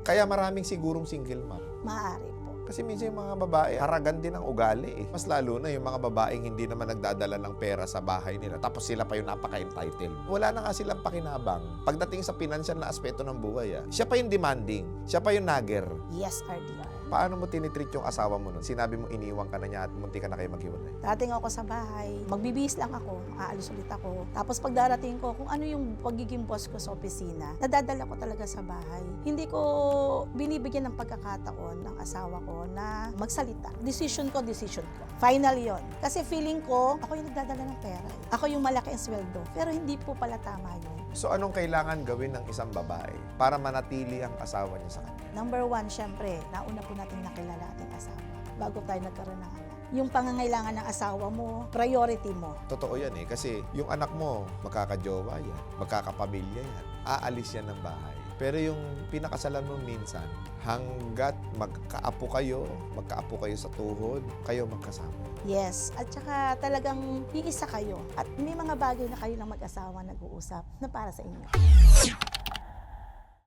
Kaya maraming sigurong single mom. Maaari po. Kasi minsan yung mga babae, haragan din ang ugali eh. Mas lalo na yung mga babaeng hindi naman nagdadala ng pera sa bahay nila. Tapos sila pa yung napaka-entitled. Wala na nga silang pakinabang. Pagdating sa financial na aspeto ng buhay, siya pa yung demanding. Siya pa yung nagger. Yes, RDR. Paano mo tinitreat yung asawa mo nun? Sinabi mo iniwan ka na niya at munti ka na kayo maghiwalay. Dating ako sa bahay, magbibihis lang ako, aalis ulit ako. Tapos pag darating ko, kung ano yung pagiging boss ko sa opisina, nadadala ko talaga sa bahay. Hindi ko binibigyan ng pagkakataon ng asawa ko na magsalita. Decision ko. Final yon. Kasi feeling ko, ako yung nagdadala ng pera. Ako yung malaki ang sweldo. Pero hindi po pala tama yun. So anong kailangan gawin ng isang babae para manatili ang asawa niya sa kanya? Number one, syempre, nauna po natin nakilala ating asawa bago tayo nagkaroon ng anak. Yung pangangailangan ng asawa mo, priority mo. Totoo yan eh, kasi yung anak mo, magkakajowa yan, magkakapamilya yan, aalis yan ng bahay. Pero yung pinakasalan mo minsan, hanggat magkaapo kayo sa tuhod, kayo magkasama. Yes, at saka talagang iisa kayo. At may mga bagay na kayo lang mag-asawa nag-uusap na para sa inyo.